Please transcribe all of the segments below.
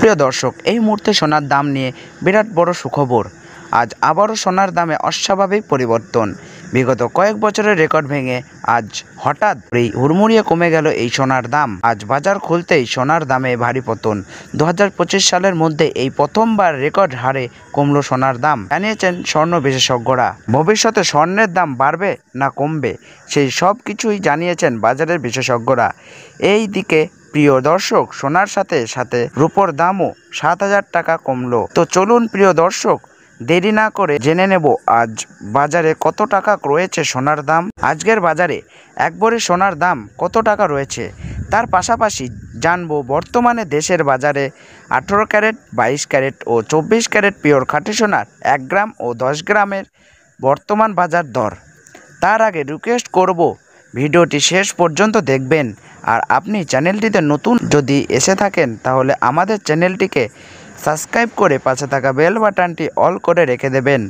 প্রিয় দর্শক, এই মুহূর্তে সোনার দাম নিয়ে বিরাট বড় সুখবর। আজ আবারও সোনার দামে অস্বাভাবিক পরিবর্তন। বিগত কয়েক বছরের রেকর্ড ভেঙে আজ হঠাৎ হুড়মুড়িয়ে কমে গেল এই সোনার দাম। আজ বাজার খুলতেই সোনার দামে ভারী পতন। 2025 সালের মধ্যে এই প্রথমবার রেকর্ড হারে কমল সোনার দাম, জানিয়েছেন স্বর্ণ বিশেষজ্ঞরা। ভবিষ্যতে স্বর্ণের দাম বাড়বে না কমবে, সেই সব কিছুই জানিয়েছেন বাজারের বিশেষজ্ঞরা। এই দিকে প্রিয় দর্শক, সোনার সাথে সাথে রূপোর দামও 7,000 টাকা কমলো। তো চলুন প্রিয় দর্শক, দেরি না করে জেনে নেব আজ বাজারে কত টাকা রয়েছে সোনার দাম। আজকের বাজারে এক ভরি সোনার দাম কত টাকা রয়েছে, তার পাশাপাশি জানবো বর্তমানে দেশের বাজারে 18 ক্যারেট, 22 ক্যারেট ও 24 ক্যারেট পিওর খাঁটি সোনার 1 গ্রাম ও 10 গ্রামের বর্তমান বাজার দর। তার আগে রিকোয়েস্ট করব, ভিডিওটি শেষ পর্যন্ত দেখবেন। আর আপনি চ্যানেলটিতে নতুন যদি এসে থাকেন তাহলে আমাদের চ্যানেলটিকে সাবস্ক্রাইব করে পাশে থাকা বেল বাটনটি অল করে রেখে দেবেন।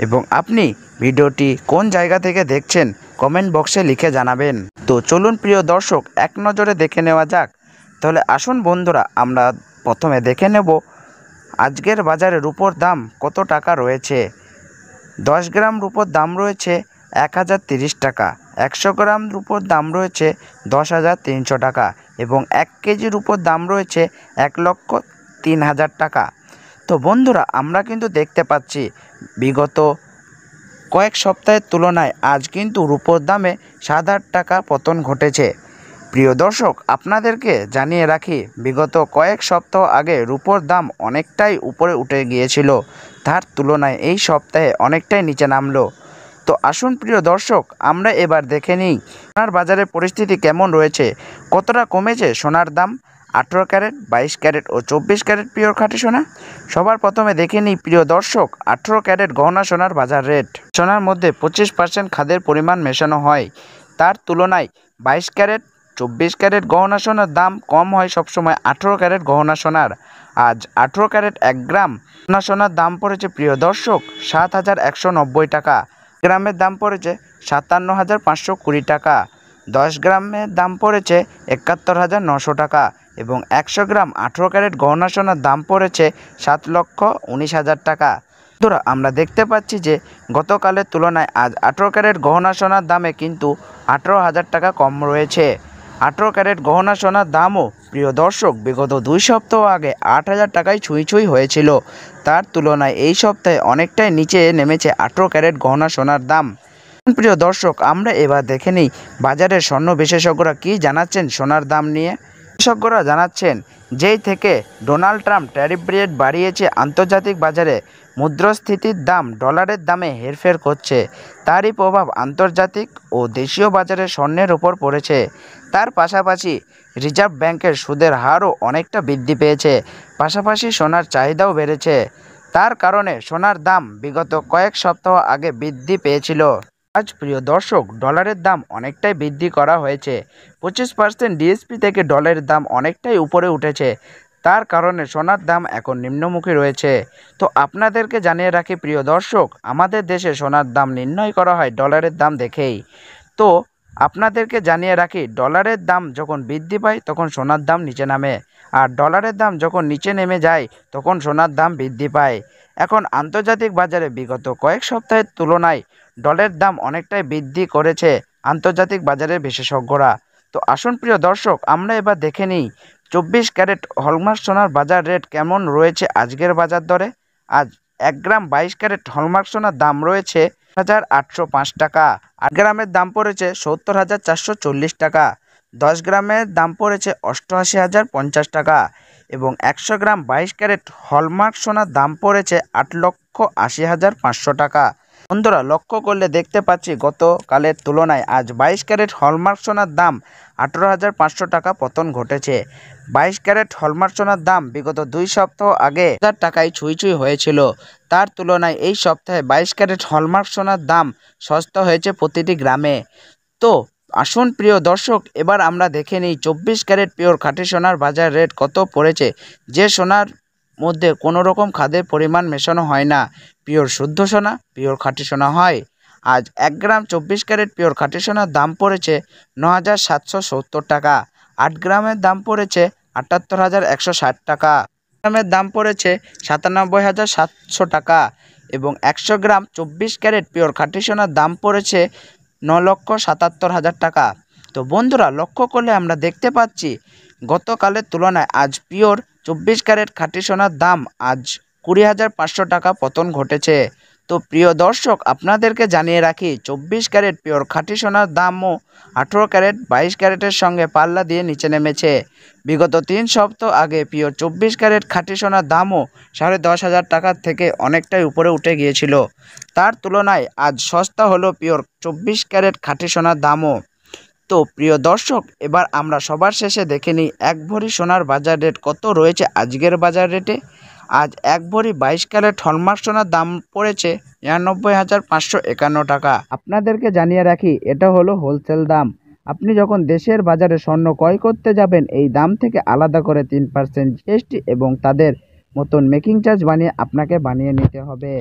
এবং আপনি ভিডিওটি কোন জায়গা থেকে দেখছেন কমেন্ট বক্সে লিখে জানাবেন। তো চলুন প্রিয় দর্শক, এক নজরে দেখে নেওয়া যাক। তাহলে আসুন বন্ধুরা, আমরা প্রথমে দেখে নেব আজকের বাজারে রূপোর দাম কত টাকা রয়েছে। 10 গ্রাম রূপোর দাম রয়েছে 1030 টাকা, 100 গ্রাম রূপোর দাম রয়েছে 10,300 টাকা এবং 1 কেজি রূপোর দাম রয়েছে 1,03,000 টাকা। তো বন্ধুরা, আমরা কিন্তু দেখতে পাচ্ছি বিগত কয়েক সপ্তাহের তুলনায় আজ কিন্তু রূপোর দামে 7,000 টাকা পতন ঘটেছে। প্রিয় দর্শক, আপনাদেরকে জানিয়ে রাখি, বিগত কয়েক সপ্তাহ আগে রূপোর দাম অনেকটাই উপরে উঠে গিয়েছিল, তার তুলনায় এই সপ্তাহে অনেকটাই নিচে নামলো। তো আসুন প্রিয় দর্শক, আমরা এবার দেখে নিই সোনার বাজারের পরিস্থিতি কেমন রয়েছে, কতটা কমেছে সোনার দাম 18 ক্যারেট, 22 ক্যারেট ও 24 ক্যারেট পিওর খাঁটি সোনা। সবার প্রথমে দেখে নিই প্রিয় দর্শক 18 ক্যারেট গহনা সোনার বাজার রেট। সোনার মধ্যে 25% খাদের পরিমাণ মেশানো হয়, তার তুলনায় 22 ক্যারেট, 24 ক্যারেট গহনা সোনার দাম কম হয় সবসময় 18 ক্যারেট গহনা সোনার। আজ 18 ক্যারেট 1 গ্রাম গহনা সোনার দাম পড়েছে প্রিয় দর্শক 7,190 টাকা। গ্রামের দাম পড়েছে 57,520 টাকা, 10 গ্রামের দাম পড়েছে 71,900 টাকা এবং 100 গ্রাম 18 ক্যারেট গহনা সোনার দাম পড়েছে 7,19,000 টাকা। বন্ধুরা, আমরা দেখতে পাচ্ছি যে গতকালের তুলনায় আজ 18 ক্যারেট গহনা সোনার দামে কিন্তু 18,000 টাকা কম রয়েছে। 18 ক্যারেট গহনা সোনার দামও প্রিয় দর্শক বিগত 2 সপ্তাহ আগে 8,000 টাকায় ছুঁই হয়েছিল, তার তুলনায় এই সপ্তাহে অনেকটাই নিচে নেমেছে 18 ক্যারেট গহনা সোনার দাম। প্রিয় দর্শক, আমরা এবার দেখে নিই বাজারের স্বর্ণ বিশেষজ্ঞরা কী জানাচ্ছেন সোনার দাম নিয়ে। বিশেষজ্ঞরা জানাচ্ছেন, যেই থেকে ডোনাল্ড ট্রাম্প ট্যারিফ রেট বাড়িয়েছে, আন্তর্জাতিক বাজারে মুদ্রাস্ফীতির দাম ডলারের দামে হেরফের করছে, তারই প্রভাব আন্তর্জাতিক ও দেশীয় বাজারে স্বর্ণের ওপর পড়েছে। তার পাশাপাশি রিজার্ভ ব্যাংকের সুদের হারও অনেকটা বৃদ্ধি পেয়েছে, পাশাপাশি সোনার চাহিদাও বেড়েছে। তার কারণে সোনার দাম বিগত কয়েক সপ্তাহ আগে বৃদ্ধি পেয়েছিল। আজ প্রিয় দর্শক, ডলারের দাম অনেকটাই বৃদ্ধি করা হয়েছে, 25% ডিএসপি থেকে ডলারের দাম অনেকটাই উপরে উঠেছে, তার কারণে সোনার দাম এখন নিম্নমুখী রয়েছে। তো আপনাদেরকে জানিয়ে রাখি প্রিয় দর্শক, আমাদের দেশে সোনার দাম নির্ণয় করা হয় ডলারের দাম দেখেই। তো আপনাদেরকে জানিয়ে রাখি, ডলারের দাম যখন বৃদ্ধি পায় তখন সোনার দাম নিচে নামে, আর ডলারের দাম যখন নিচে নেমে যায় তখন সোনার দাম বৃদ্ধি পায়। এখন আন্তর্জাতিক বাজারে বিগত কয়েক সপ্তাহের তুলনায় ডলারের দাম অনেকটাই বৃদ্ধি করেছে আন্তর্জাতিক বাজারের বিশেষজ্ঞরা। তো আসুন প্রিয় দর্শক, আমরা এবার দেখে নিই 24 ক্যারেট হলমার্ক সোনার বাজার রেট কেমন রয়েছে আজকের বাজার দরে। আজ 1 গ্রাম 22 ক্যারেট হলমার্ক সোনার দাম রয়েছে 1,805 টাকা, 8 গ্রামের দাম পড়েছে 70,440 টাকা, 10 গ্রামের দাম পড়েছে 88,050 টাকা এবং 100 গ্রাম 22 ক্যারেট হলমার্ক সোনার দাম পড়েছে 8,80,500 টাকা। বন্ধুরা, লক্ষ্য করলে দেখতে পাচ্ছি গতকালের তুলনায় আজ 22 ক্যারেট হলমার্ক সোনার দাম 18,500 টাকা পতন ঘটেছে। 22 ক্যারেট হলমার্ক সোনার দাম বিগত 2 সপ্তাহ আগে 1,000 টাকায় ছুঁই হয়েছিল, তার তুলনায় এই সপ্তাহে 22 ক্যারেট হলমার্ক সোনার দাম সস্তা হয়েছে প্রতিটি গ্রামে। তো আসুন প্রিয় দর্শক, এবার আমরা দেখে নিই 24 ক্যারেট পিওর খাঁটি সোনার বাজার রেট কত পড়েছে। যে সোনার মধ্যে কোনো রকম খাদের পরিমাণ মেশানো হয় না, পিওর শুদ্ধ সোনা, পিওর খাঁটি সোনা হয়। আজ 1 গ্রাম 24 ক্যারেট পিওর খাঁটি সোনার দাম পড়েছে 9,770 টাকা, 8 গ্রামের দাম পড়েছে 78,160 টাকা, গ্রামের দাম পড়েছে 97,700 টাকা এবং 100 গ্রাম 24 ক্যারেট পিওর খাঁটি সোনার দাম পড়েছে 9,77,000 টাকা। তো বন্ধুরা, লক্ষ্য করলে আমরা দেখতে পাচ্ছি গতকালের তুলনায় আজ পিওর 24 ক্যারেট খাঁটি সোনার দাম আজ 20,500 টাকা পতন ঘটেছে। তো প্রিয় দর্শক, আপনাদেরকে জানিয়ে রাখি 24 ক্যারেট পিওর খাঁটি সোনার দামও 18 ক্যারেট 22 ক্যারেটের সঙ্গে পাল্লা দিয়ে নিচে নেমেছে। বিগত 3 সপ্তাহ আগে পিওর 24 ক্যারেট খাঁটি সোনার দামও 10,500 টাকার থেকে অনেকটাই উপরে উঠে গিয়েছিল। তার তুলনায় আজ সস্তা হলো পিওর 24 ক্যারেট খাঁটি সোনার দামও। তো প্রিয় দর্শক, এবার আমরা সবার শেষে দেখে নিই 1 ভরি সোনার বাজার রেট কত রয়েছে আজকের বাজার রেটে। আজ 1 ভরি 22 ক্যারেট হলমার্ক সোনার দাম পড়েছে 99,551 টাকা। আপনাদেরকে জানিয়ে রাখি, এটা হলো হোলসেল দাম। আপনি যখন দেশের বাজারে স্বর্ণ ক্রয় করতে যাবেন, এই দাম থেকে আলাদা করে 3% জিএসটি এবং তাদের মতন মেকিং চার্জ বানিয়ে আপনাকে বানিয়ে নিতে হবে।